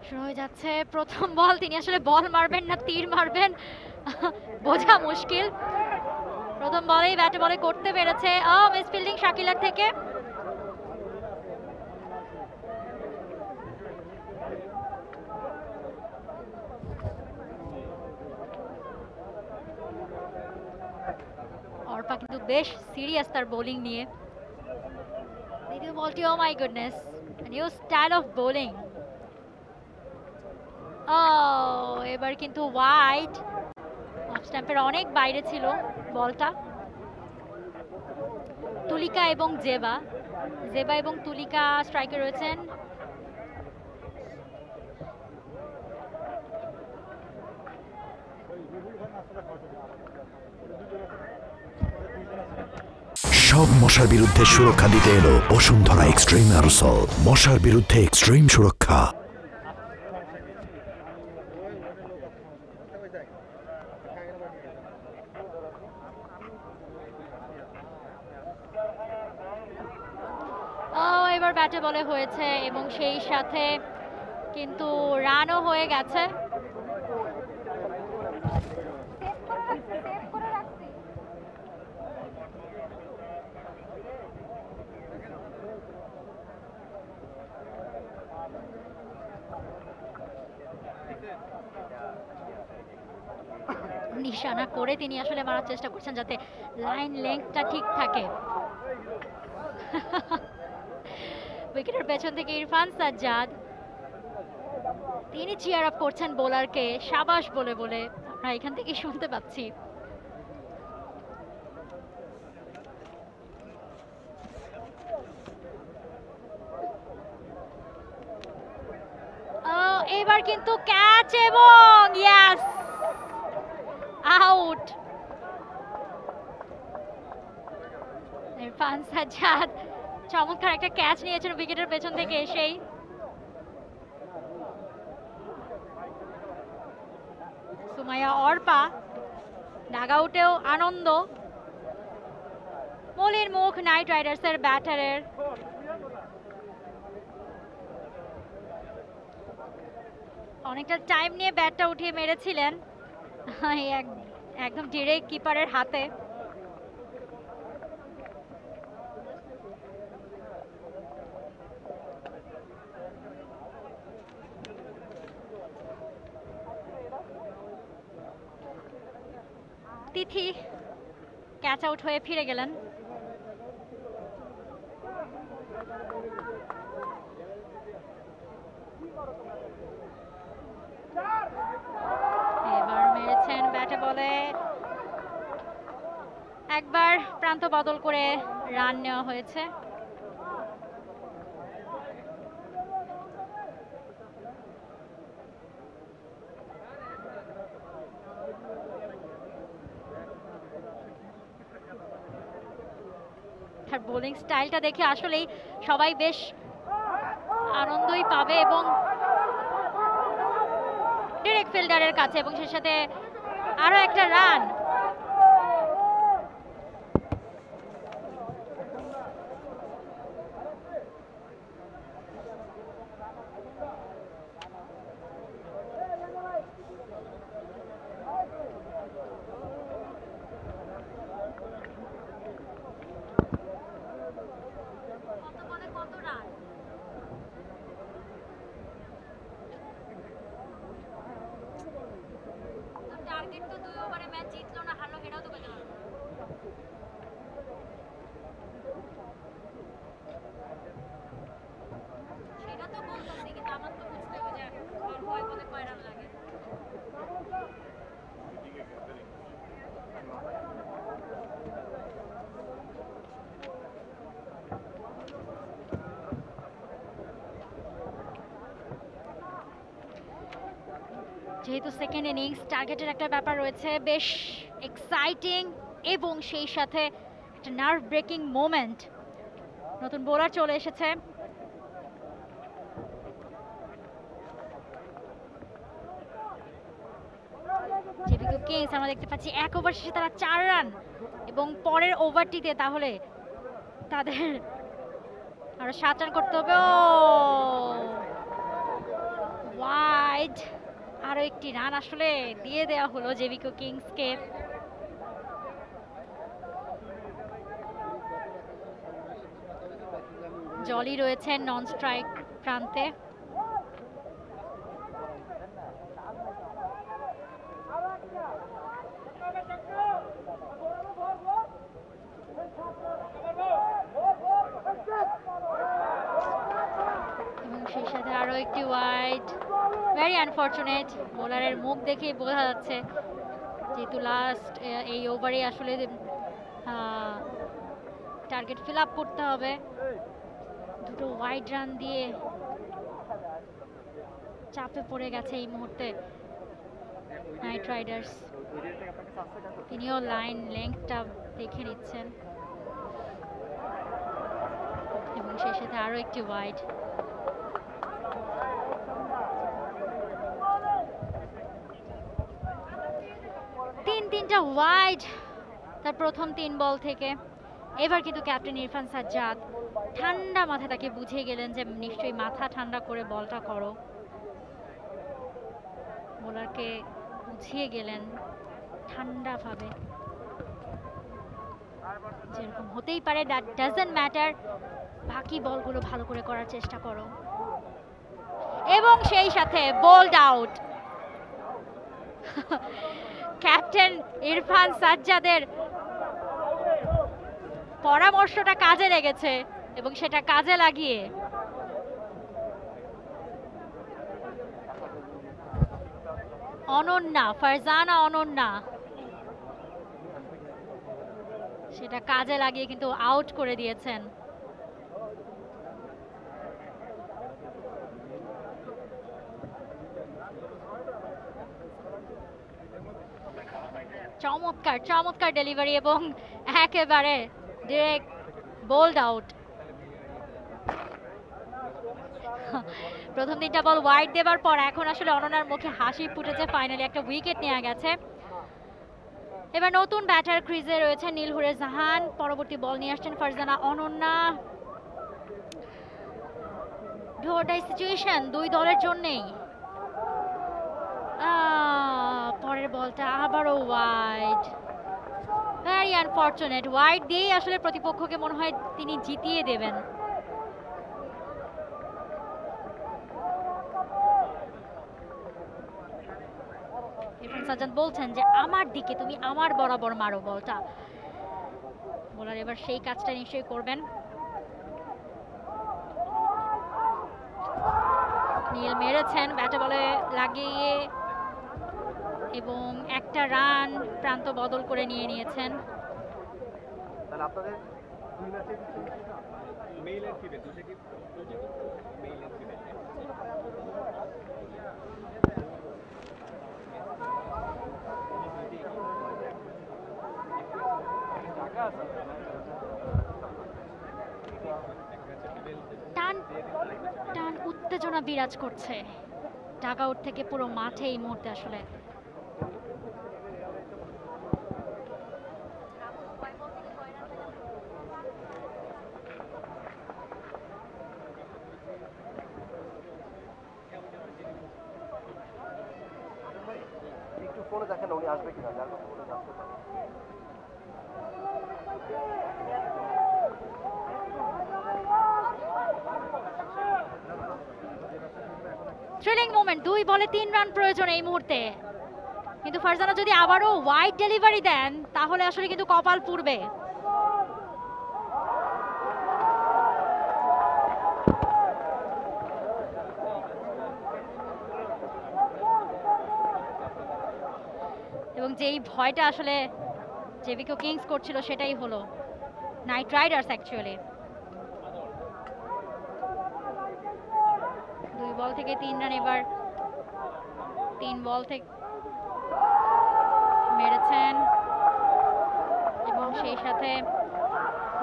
শুরু হয়ে যাচ্ছে প্রথম বল। তিনি আসলে বল মারবেন না তীর মারবেন বোঝা মুশকিল। প্রথম বলেই ব্যাটে বলে করতে পেরেছে। মিস ফিল্ডিং শাকিলার থেকে। অর্পা কিন্তু বেশ সিরিয়াস তার বোলিং নিয়ে। দ্বিতীয় বলটি, oh my goodness, new style of bowling. এবার কিন্তু ওয়াইড, অফ স্ট্যাম্পের অনেক বাইরে ছিল বলটা। তুলিকা এবং জেবা, জেবা এবং তুলিকা স্ট্রাইকে রয়েছেন। সব মশার বিরুদ্ধে সুরক্ষা দিতে এলো বসুন্ধরা এক্সট্রিম অ্যারোসল, মশার বিরুদ্ধে এক্সট্রিম সুরক্ষা। এবার ব্যাটে বলে হয়েছে এবং সেই সাথে কিন্তু রানও হয়ে গেছে। নিশানা করে তিনি আসলে মারার চেষ্টা করছেন যাতে লাইন লেংথটা ঠিক থাকে। উইকেটের পেছন থেকে ইরফান সাজ্জাদ, তিনি চিয়ার আপ করছেন বোলারকে সাবাস বলে বলে, আমরা এখান থেকে শুনতে পাচ্ছি। এবার কিন্তু ক্যাচ এবং ইয়াস, আউট। ইরফান সাজ্জাদ চমৎকার একটা ক্যাচ নিয়েছেন উইকেটের পেছন থেকে এসেই। সুমাইয়া অর্পা, ডাগআউটেও আনন্দ। মলিন মুখ নাইট রাইডার্সের ব্যাটারের। অনেকটা টাইম নিয়ে ব্যাটটা উঠিয়ে মেরেছিলেন, একদম ডিরেক্ট কিপারের হাতে। তিথি ক্যাচ আউট হয়ে ফিরে গেলেন। এবার মেরেছেন ব্যাটে বলে, একবার প্রান্ত বদল করে রান নেওয়া হয়েছে। তার বোলিং স্টাইলটা দেখে আসলেই সবাই বেশ আনন্দই পাবে এবং ডিরেক্ট ফিল্ডারের কাছে, এবং সেই সাথে আরো একটা রান। টার্গেট তো 2 ওভারে ম্যাচ জিতলো না হারলো এটাও তো বলতে পারবো। সেটা তো বলতেছি, কিন্তু আমার তো বুঝতে হবে যে আর কয় বলে কয় রান লাগে। যেহেতু সেকেন্ড ইনিংস, টার্গেটের একটা ব্যাপার রয়েছে, বেশ এক্সাইটিং এবং সেই সাথে একটা নার্ভ ব্রেকিং মোমেন্ট। নতুন বোলার চলে এসেছে, জেবিকো কিংস। আমরা দেখতে পাচ্ছি এক ওভার শেষে তারা 4 রান এবং পরের ওভারটিতে তাহলে তাদের আরো 7 রান করতে হবে। আরো একটি রান আসলে দিয়ে দেওয়া হলো জেভিকো কিংসকে। জলি রয়েছেন নন স্ট্রাইক প্রান্তে। এবং সেই সাথে আরো একটি ওয়াইড, ভেরি আনফরচুনেট। বোলারের মুখ দেখেই বোঝা যাচ্ছে যেহেতু লাস্ট এই ওভারে আসলে টার্গেট ফিল আপ করতে হবে। দুটো ওয়াইড রান দিয়ে চাপে পড়ে গেছে এই মুহূর্তে নাইট রাইডার্স। তিনিও লাইন লেংথটা দেখে নিচ্ছেন এবং সেই সাথে আরো একটি ওয়াইড। তিনটা ওয়াইড তার প্রথম 3 বল থেকে। এবার কিন্তু ক্যাপ্টেন ইরফান সাজ্জাদ ঠান্ডা মাথা তাকে বুঝিয়ে গেলেন যে নিশ্চয়ই মাথা ঠান্ডা করে বলটা করো। বোলারকে বুঝিয়ে গেলেন ঠান্ডাভাবে যেরকম হতেই পারে, দ্যাট ডাজন্ট ম্যাটার, বাকি বলগুলো ভালো করে করার চেষ্টা করো। এবং সেই সাথে বোল্ড আউট। ক্যাপ্টেন ইরফান সাজ্জাদের পরামর্শটা কাজে লেগেছে এবং সেটা কাজে লাগিয়ে অনন্যা, ফারজানা অনন্যা সেটা কাজে লাগিয়ে কিন্তু আউট করে দিয়েছেন। চমৎকার চমৎকার ডেলিভারি এবং একেবারে ডিরেক্ট বোল্ড আউট। প্রথম 3টা বল ওয়াইড দেবার পর এখন আসলে অনন্যার মুখে হাসি ফুটেছে, ফাইনালি একটা উইকেট নেওয়া গেছে। এবার নতুন ব্যাটার ক্রিজে রয়েছে নীলহুরে জাহান, পরবর্তী বল নিয়ে আসছেন ফারজানা অনন্যা। ডোটাই সিচুয়েশন দুই দলের জন্যই। পরের বলটা আবারও ওয়াইড, ভেরি আনফরচুনেট। ওয়াইড দিয়েই আসলে প্রতিপক্ষকে মনে হয় তিনি জিতিয়ে দেবেন। ইরফান সাজ্জাদ বলছেন যে আমার দিকে তুমি আমার বরাবর মারো বলটা। বোলার এবার সেই কাজটা নিশ্চয়ই করবেন। নীল মেরেছেন ব্যাটে বলে লাগিয়ে এবং একটা রান প্রান্ত বদল করে নিয়ে নিয়েছেন। টান টান উত্তেজনা বিরাজ করছে ডাগ আউট থেকে পুরো মাঠে এই মুহূর্তে। আসলে একটু ফোনে দেখেন উনি আসবে কিনা, যার কথা বলে জানতে পারেন। থ্রিলিং মোমেন্ট, 2 বলে 3 রান প্রয়োজন এই মুহূর্তে, কিন্তু ফারজানা যদি আবারও ওয়াইড ডেলিভারি দেন তাহলে আসলে কিন্তু কপাল পুড়বে। এবং যেই ভয়টা আসলে জেভিকো কিংস করছিল সেটাই হলো নাইট রাইডার্স অ্যাকচুয়ালি। 2 বল থেকে 3 রান, এবার 3 বল থেকে মেরেছেন এবং সেই সাথে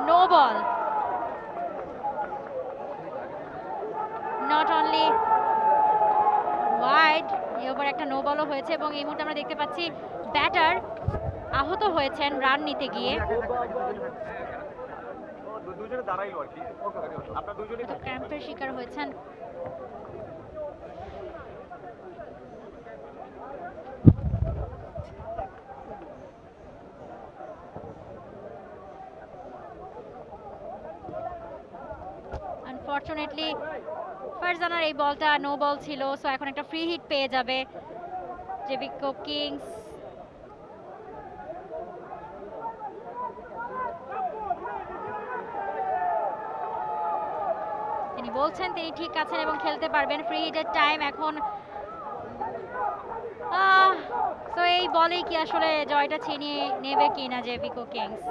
no ball. Not only wide, এবার একটা নো বলও হয়েছে এবং এই মুহূর্তে আমরা দেখতে পাচ্ছি ব্যাটার আহত হয়েছেন রান নিতে গিয়ে। ক্র্যাম্পের শিকার হয়েছেন। আনফরচুনেটলি ফারজানার এই বলটা নো বল ছিল, সো এখন একটা ফ্রি হিট পেয়ে যাবে জেভিকো কিংস। তিনি বলছেন তিনি ঠিক আছেন এবং খেলতে পারবেন। ফ্রি হিটের টাইম এখন। তো এই বলেই কি আসলে জয়টা ছিনিয়ে নেবে কিনা জেভিকো কিংস?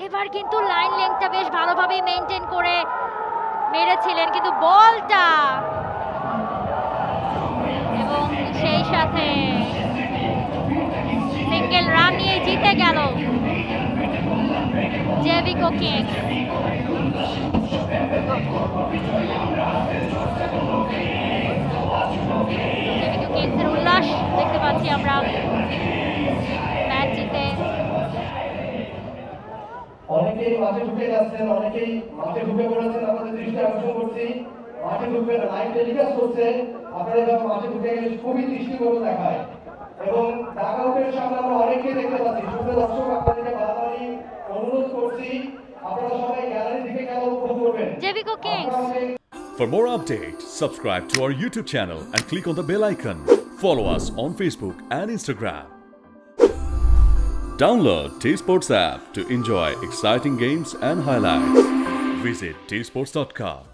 এবার কিন্তু লাইন লেংথটা বেশ ভালোভাবে মেইনটেইন করে মেরেছিলেন, কিন্তু বলটা এবং সেই সাথে সিঙ্গেল রান নিয়ে জিতে গেল জেভিকো কিংস। জেভিকো কিংসের উল্লাস দেখতে পাচ্ছি আমরা ম্যাচ জিতে। অনেকেই মাঠে ঢুকে যাচ্ছেন, অনেকেই মাঠে ঢুকে পড়েছেন, আপনাদের দৃষ্টি আকর্ষণ করছি। মাঠে ঢুকবেন, লাইভ টেলিকাস্ট হচ্ছে, আপনারা এভাবে মাঠে ঢুকে গেলে খুবই দৃষ্টিকোণ দেখায় এবং ডাকআউটের সামনে আমরা অনেকেই দেখতে পাচ্ছি। সুপ্রিয় দর্শক, আপনাদেরকে বারবারই অনুরোধ করছি, আপনারা সবাই গ্যালারির দিকে খেলা উপভোগ করবেন। জেভিকো Kings. For more updates, subscribe to our YouTube channel and click on the bell icon. Follow us on Facebook and Instagram. Download T-Sports app to enjoy exciting games and highlights. Visit tsports.com.